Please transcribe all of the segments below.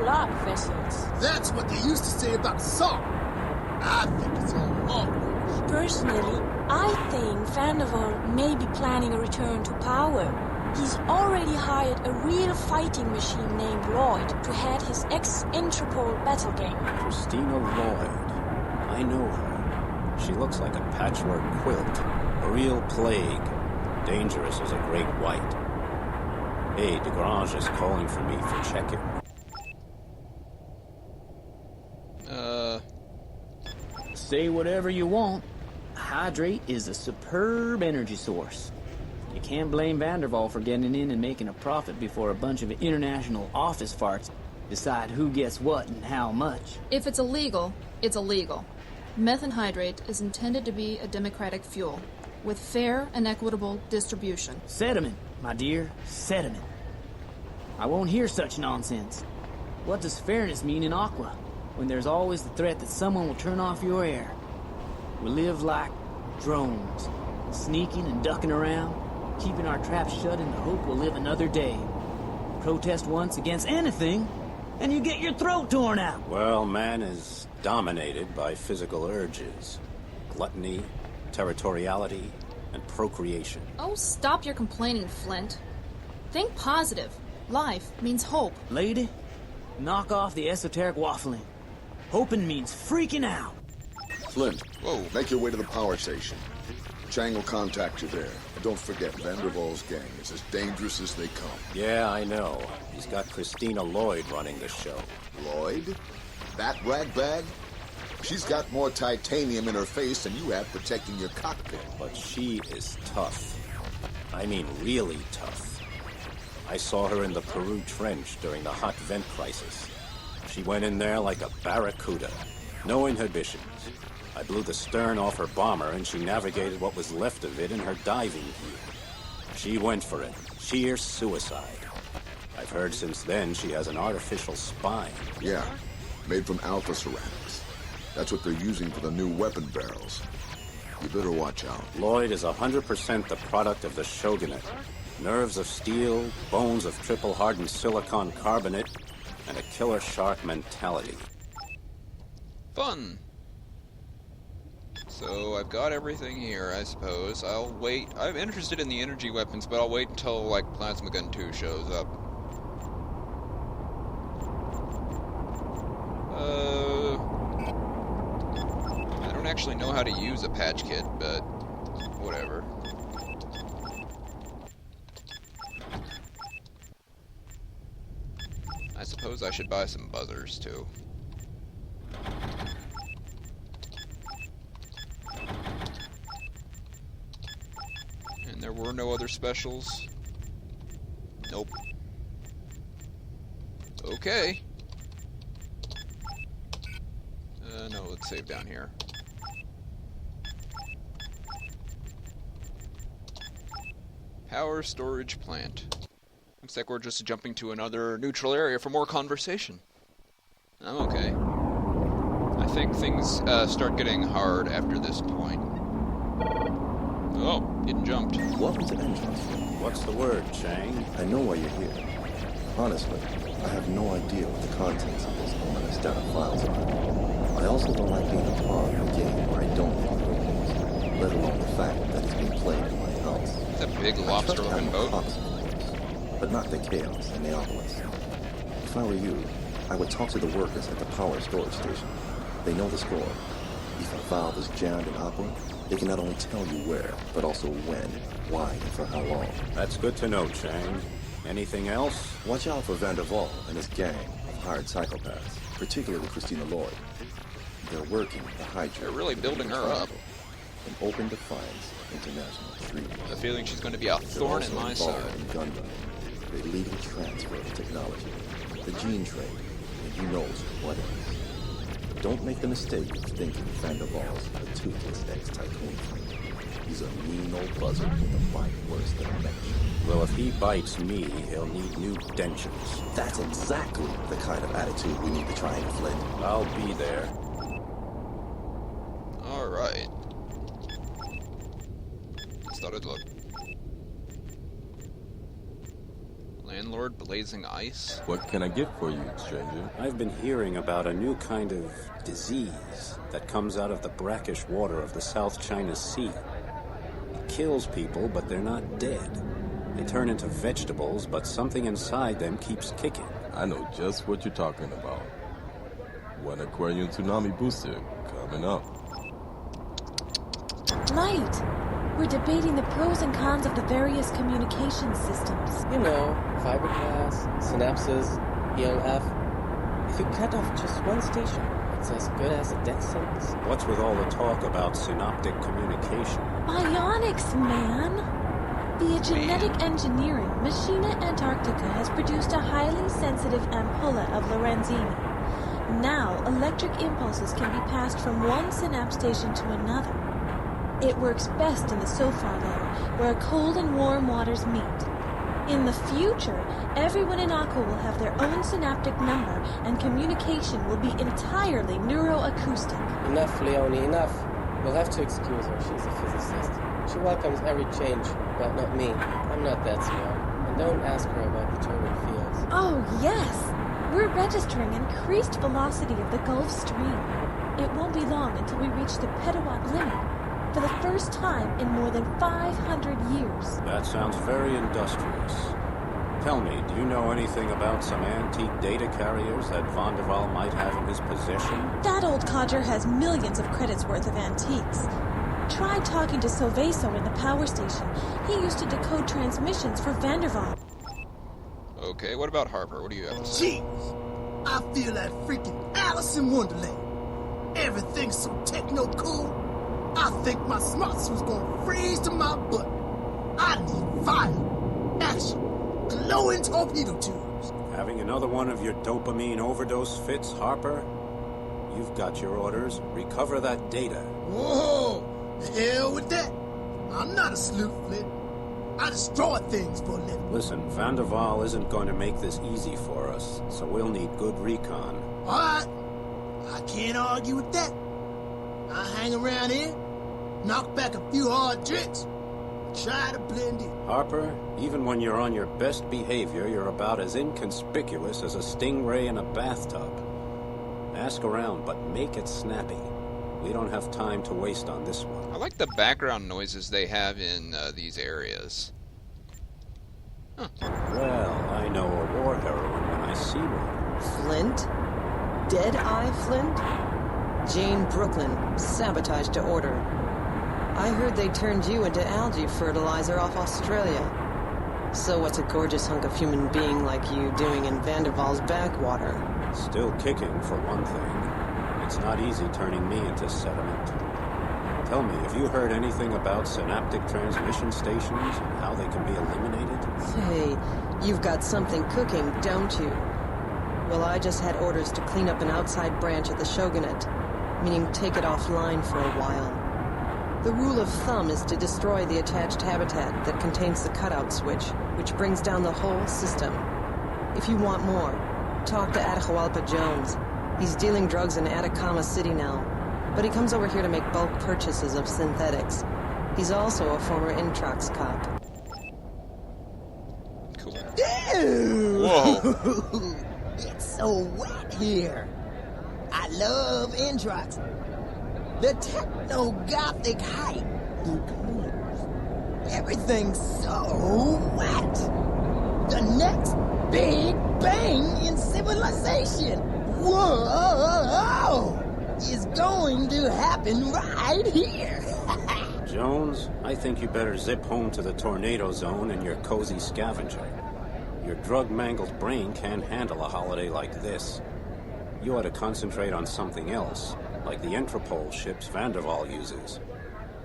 blood vessels. That's what they used to say about salt. I think it's all hogwash. Personally, I think Vanderwall may be planning a return to power. He's already hired a real fighting machine named Lloyd to head his ex-Interpol battle gang. Christina Lloyd. I know her. She looks like a patchwork quilt. A real plague. Dangerous as a great white. Hey, DeGrange is calling for me for check-in. Say whatever you want. Hydrate is a superb energy source. You can't blame Vanderwall for getting in and making a profit before a bunch of international office farts decide who gets what and how much. If it's illegal, it's illegal. Methanhydrate is intended to be a democratic fuel, with fair and equitable distribution. Sediment, my dear, sediment. I won't hear such nonsense. What does fairness mean in Aqua, when there's always the threat that someone will turn off your air? We live like drones, sneaking and ducking around, keeping our traps shut in the hope we'll live another day. Protest once against anything, and you get your throat torn out. Well, man is dominated by physical urges. Gluttony, territoriality, and procreation. Oh, stop your complaining, Flint. Think positive. Life means hope. Lady, knock off the esoteric waffling. Hoping means freaking out. Flint, whoa, make your way to the power station. Chang will contact you there. And don't forget, Vanderwall's gang is as dangerous as they come. Yeah, I know. He's got Christina Lloyd running the show. Lloyd? That ragbag? She's got more titanium in her face than you have protecting your cockpit. But she is tough. I mean really tough. I saw her in the Peru Trench during the hot vent crisis. She went in there like a barracuda. No inhibitions. I blew the stern off her bomber and she navigated what was left of it in her diving gear. She went for it. Sheer suicide. I've heard since then she has an artificial spine. Yeah, made from alpha ceramics. That's what they're using for the new weapon barrels. You better watch out. Lloyd is 100% the product of the Shogunate. Nerves of steel, bones of triple-hardened silicon carbonate, and a killer shark mentality. Fun! So, I've got everything here, I suppose. I'll wait. I'm interested in the energy weapons, but I'll wait until, like, Plasma Gun 2 shows up. I don't actually know how to use a patch kit, but whatever. I suppose I should buy some buzzers, too. And there were no other specials? Nope. Okay. No, let's save down here. Power storage plant. Looks like we're just jumping to another neutral area for more conversation. I'm okay. I think things start getting hard after this point. Oh, getting jumped. Welcome to entrance. What's the word, Chang? I know why you're here. Honestly, I have no idea what the contents of this ominous data files are. I also don't like being a part of a game where I don't know the rules, let alone the fact that it's being played in my house. It's a big lobster-looking boat. But not the chaos in Neapolis. If I were you, I would talk to the workers at the power storage station. They know the score. If a valve is jammed in Aqua, they can not only tell you where, but also when, why, and for how long. That's good to know, Chang. Anything else? Watch out for Vanderwall and his gang of hired psychopaths, particularly Christina Lloyd. They're working to hydrate. They're really building her up. In open defiance of international treaties. I have a feeling she's going to be a thorn in my side. In gun running. They legally transfer the technology, the gene trade, and who knows what else. Don't make the mistake of thinking Vanderwall's a toothless ex-tycoon. He's a mean old buzzard with a bite worse than a mensch. Well, if he bites me, he'll need new dentures. That's exactly the kind of attitude we need to try and Flint. I'll be there. Alright. Let's start it look. Land landlord, Blazing Ice. What can I get for you, stranger? I've been hearing about a new kind of disease that comes out of the brackish water of the South China Sea. It kills people, but they're not dead. They turn into vegetables, but something inside them keeps kicking. I know just what you're talking about. One Aquarium Tsunami booster coming up. Light! We're debating the pros and cons of the various communication systems. You know, fiberglass, synapses, ELF. If you cut off just one station, it's as good as a death sentence. What's with all the talk about synoptic communication? Bionics, man! Via genetic engineering, Machina Antarctica has produced a highly sensitive ampulla of Lorenzini. Now, electric impulses can be passed from one synapse station to another. It works best in the SOFAR layer, where cold and warm waters meet. In the future, everyone in Aqua will have their own synaptic number, and communication will be entirely neuroacoustic. Enough, Leonie, enough. You'll have to excuse her. She's a physicist. She welcomes every change, but not me. I'm not that smart. And don't ask her about the turbid fields. Oh, yes! We're registering increased velocity of the Gulf Stream. It won't be long until we reach the petawatt limit. For the first time in more than 500 years. That sounds very industrious. Tell me, do you know anything about some antique data carriers that Van der Waal might have in his possession? That old codger has millions of credits worth of antiques. Try talking to Soveso in the power station. He used to decode transmissions for Van der Waal. Okay, what about Harper? What do you have to say? Jeez, I feel like freaking Alice in Wonderland. Everything's so techno-cool. I think my smart suit's gonna freeze to my butt. I need fire, action, glowing torpedo tubes. Having another one of your dopamine overdose fits, Harper? You've got your orders. Recover that data. Whoa, the hell with that. I'm not a sleuth, Flint. I destroy things for a living. Listen, Van der Waal isn't going to make this easy for us, so we'll need good recon. All right, I can't argue with that. I hang around here, knock back a few hard drinks, try to blend in. Harper, even when you're on your best behavior, you're about as inconspicuous as a stingray in a bathtub. Ask around, but make it snappy. We don't have time to waste on this one. I like the background noises they have in these areas. Huh. Well, I know a war heroine when I see one. Flint? Dead-Eye Flint? Jane Brooklyn, sabotaged to order. I heard they turned you into algae fertilizer off Australia. So what's a gorgeous hunk of human being like you doing in Van der Waal's backwater? Still kicking, for one thing. It's not easy turning me into sediment. Tell me, have you heard anything about synaptic transmission stations and how they can be eliminated? Say, you've got something cooking, don't you? Well, I just had orders to clean up an outside branch of the Shogunate, meaning take it offline for a while. The rule of thumb is to destroy the attached habitat that contains the cutout switch, which brings down the whole system. If you want more, talk to Atahualpa Jones. He's dealing drugs in Atacama City now, but he comes over here to make bulk purchases of synthetics. He's also a former Introx cop. Cool. Dude! Whoa. It's so wet here. I love Introx. The techno-gothic hype. The colors. Everything's so wet. The next big bang in civilization. Whoa! Is going to happen right here. Jones, I think you better zip home to the tornado zone in your cozy scavenger. Your drug-mangled brain can't handle a holiday like this. You ought to concentrate on something else, like the Interpol ships Van der Waal uses.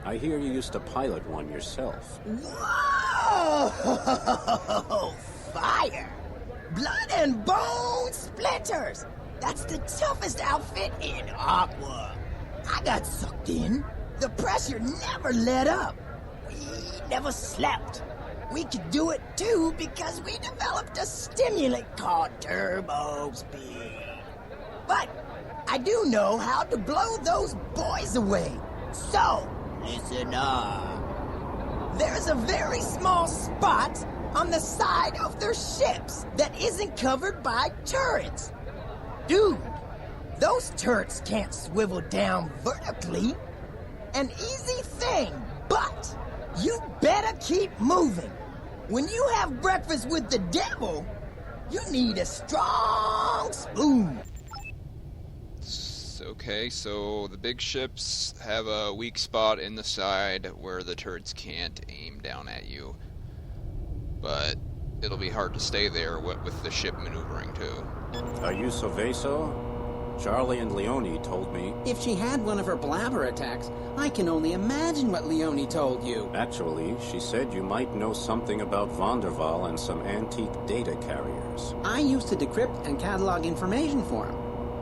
I hear you used to pilot one yourself. Whoa! Fire! Blood and bone splinters! That's the toughest outfit in Aqua. I got sucked in. The pressure never let up. We never slept. We could do it too because we developed a stimulant called turbo speed. But I do know how to blow those boys away. So, listen up. There's a very small spot on the side of their ships that isn't covered by turrets. Dude, those turrets can't swivel down vertically. An easy thing, but you better keep moving. When you have breakfast with the devil, you need a strong spoon. Okay, so the big ships have a weak spot in the side where the turrets can't aim down at you. But it'll be hard to stay there with the ship maneuvering too. Are you Soveso? Charlie and Leone told me... If she had one of her blabber attacks, I can only imagine what Leone told you. Actually, she said you might know something about Vonderval and some antique data carriers. I used to decrypt and catalog information for him,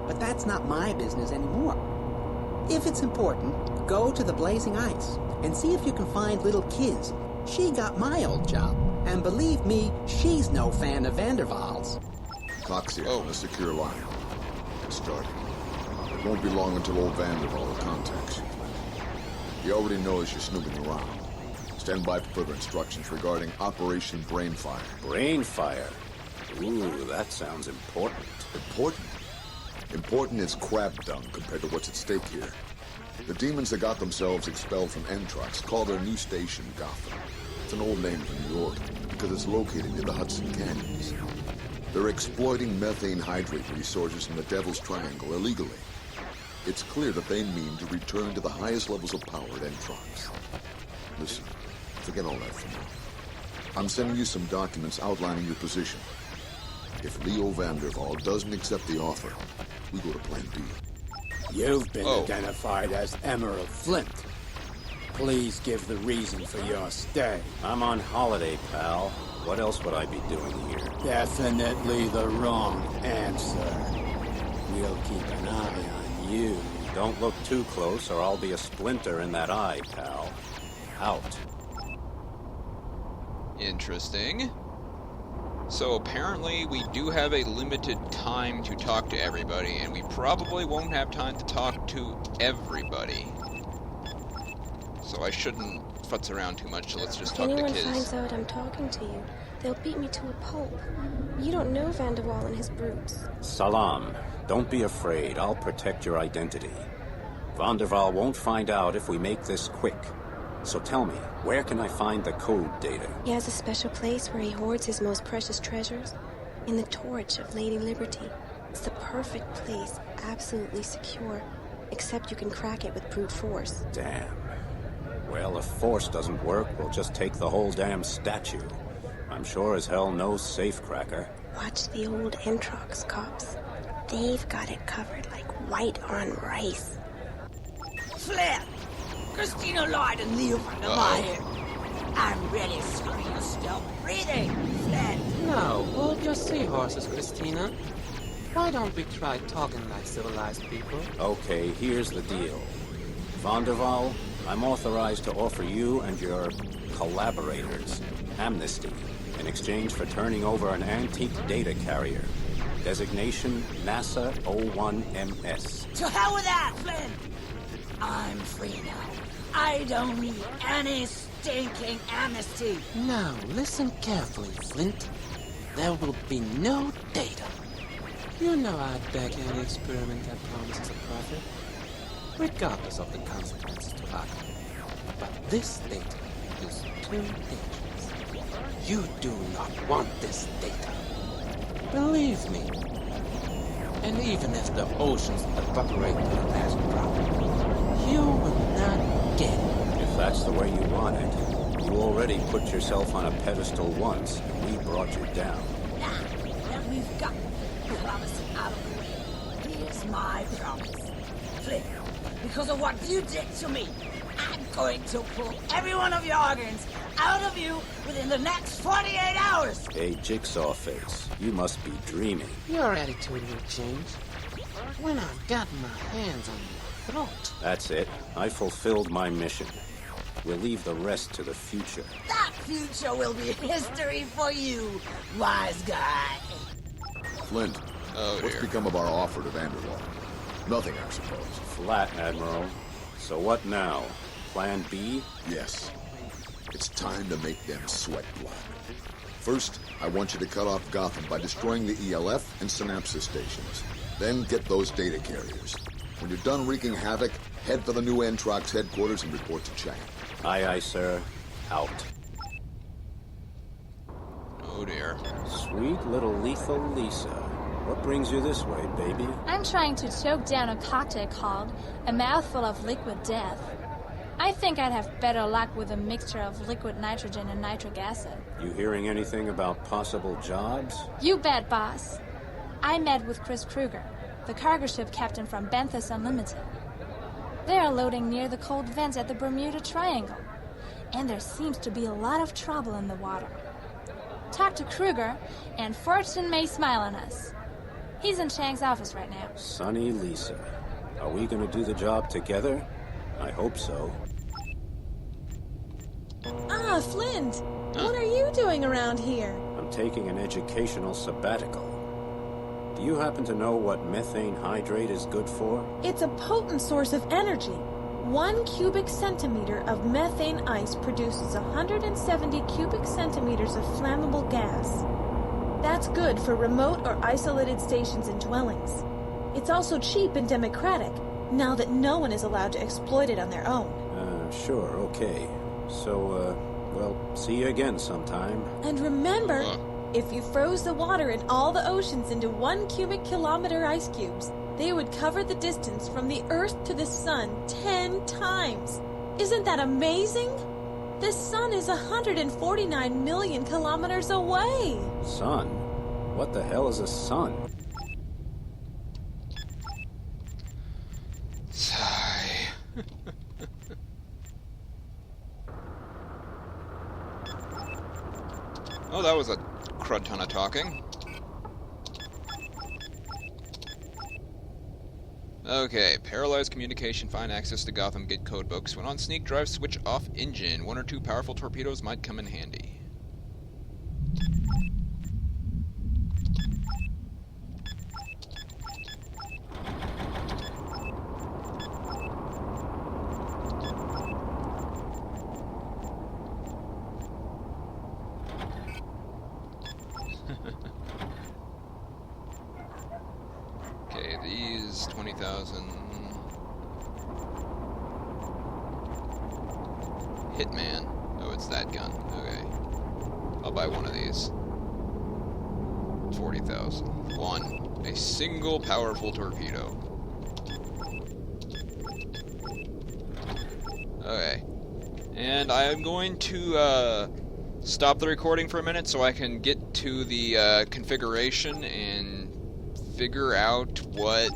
but that's not my business anymore. If it's important, go to the Blazing Ice and see if you can find little Kiz. She got my old job, and believe me, she's no fan of Vanderwaal's. Coxie on a secure line. Get started. It won't be long until old Vanderwaal contacts you. He already knows you're snooping around. Stand by for further instructions regarding Operation Brainfire. Brainfire? Ooh, that sounds important. Important? Important is crab dung compared to what's at stake here. The demons that got themselves expelled from Entrox call their new station Gotham. It's an old name for New York because it's located near the Hudson Canyons. They're exploiting methane hydrate resources in the Devil's Triangle illegally. It's clear that they mean to return to the highest levels of power at Entrox. Listen, forget all that for now. I'm sending you some documents outlining your position. If Leo Vanderwaal doesn't accept the offer, we go to Plan B. You've been identified as Emerald Flint. Please give the reason for your stay. I'm on holiday, pal. What else would I be doing here? Definitely the wrong answer. We'll keep an eye on you. Don't look too close or I'll be a splinter in that eye, pal. Out. Interesting. So apparently we do have a limited time to talk to everybody, and we probably won't have time to talk to everybody. So I shouldn't futz around too much, so let's just talk to Kiz. If anyone finds out I'm talking to you, they'll beat me to a pulp. You don't know Vanderwaal and his brutes. Salam. Don't be afraid. I'll protect your identity. Vanderwaal won't find out if we make this quick. So tell me, where can I find the code data? He has a special place where he hoards his most precious treasures. In the torch of Lady Liberty. It's the perfect place, absolutely secure. Except you can crack it with brute force. Damn. Well, if force doesn't work, we'll just take the whole damn statue. I'm sure as hell no safecracker. Watch the old Entrox cops. They've got it covered like white on rice. Flint! Christina Lloyd and Leo Vanderwaal here. I'm really sorry you're still breathing, Flint. No, hold your seahorses, Christina. Why don't we try talking like civilized people? Okay, here's the deal. Vanderwaal, I'm authorized to offer you and your collaborators amnesty in exchange for turning over an antique data carrier. Designation NASA 01MS. To hell with that, Flint! I'm free now. I don't need any stinking amnesty. Now, listen carefully, Flint. There will be no data. You know I'd back any experiment that promises a profit, regardless of the consequences to Aqua. But this data is too dangerous. You do not want this data. Believe me. And even if the oceans evaporate to the last drop, you will not get it. If that's the way you want it, you already put yourself on a pedestal once, and we brought you down. Now that we've got the promise out of the way, here's my promise. Flint, because of what you did to me, I'm going to pull every one of your organs out of you within the next 48 hours! Hey, Jigsaw Face, you must be dreaming. Your attitude will change when I've got my hands on your throat. That's it. I fulfilled my mission. We'll leave the rest to the future. That future will be history for you, wise guy. Flint, what's become of our offer to Vanderwaal? Nothing, I suppose. Flat, Admiral. So what now? Plan B? Yes. It's time to make them sweat blood. First, I want you to cut off Gotham by destroying the ELF and Synapsis stations. Then get those data carriers. When you're done wreaking havoc, head for the new Antrox headquarters and report to Chang. Aye, aye, sir. Out. Oh dear. Sweet little lethal Lisa. What brings you this way, baby? I'm trying to choke down a cocktail called A Mouthful of Liquid Death. I think I'd have better luck with a mixture of liquid nitrogen and nitric acid. You hearing anything about possible jobs? You bet, boss. I met with Chris Kruger, the cargo ship captain from Benthus Unlimited. They are loading near the cold vents at the Bermuda Triangle, and there seems to be a lot of trouble in the water. Talk to Kruger, and fortune may smile on us. He's in Chang's office right now. Sunny Lisa. Are we gonna do the job together? I hope so. Ah, Flint! What are you doing around here? I'm taking an educational sabbatical. Do you happen to know what methane hydrate is good for? It's a potent source of energy. 1 cubic centimeter of methane ice produces 170 cubic centimeters of flammable gas. That's good for remote or isolated stations and dwellings. It's also cheap and democratic, now that no one is allowed to exploit it on their own. Sure, okay. So, well, see you again sometime. And remember, if you froze the water in all the oceans into 1 cubic kilometer ice cubes, they would cover the distance from the Earth to the Sun 10 times. Isn't that amazing? The Sun is 149 million kilometers away. Sun? What the hell is a sun? Sigh. Oh, that was a crud ton of talking. Okay, paralyzed communication, find access to Gotham, get codebooks. When on sneak drive, switch off engine. 1 or 2 powerful torpedoes might come in handy. Okay, these 20,000. Hitman. Oh, it's that gun. Okay. I'll buy one of these. 40,000. One. A single powerful torpedo. Okay. And I'm going to stop the recording for a minute so I can get to the configuration and figure out what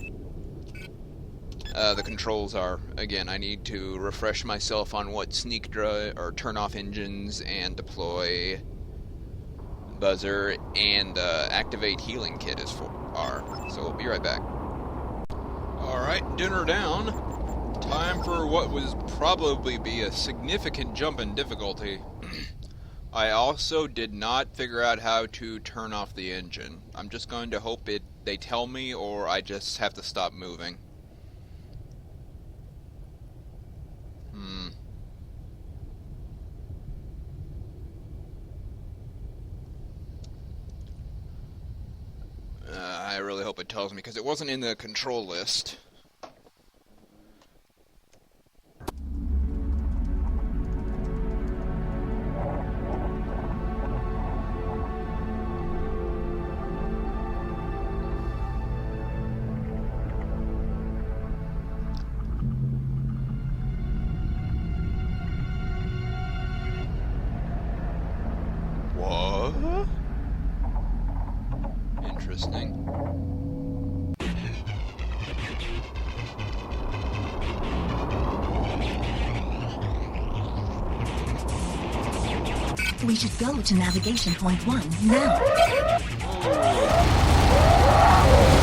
the controls are. Again, I need to refresh myself on what sneak drive or turn off engines and deploy buzzer and activate healing kit are. So we'll be right back. Alright, dinner down. Time for what was probably be a significant jump in difficulty. I also did not figure out how to turn off the engine. I'm just going to hope they tell me, or I just have to stop moving. I really hope it tells me, because it wasn't in the control list. What? Interesting. We should go to navigation point 1 now. Oh.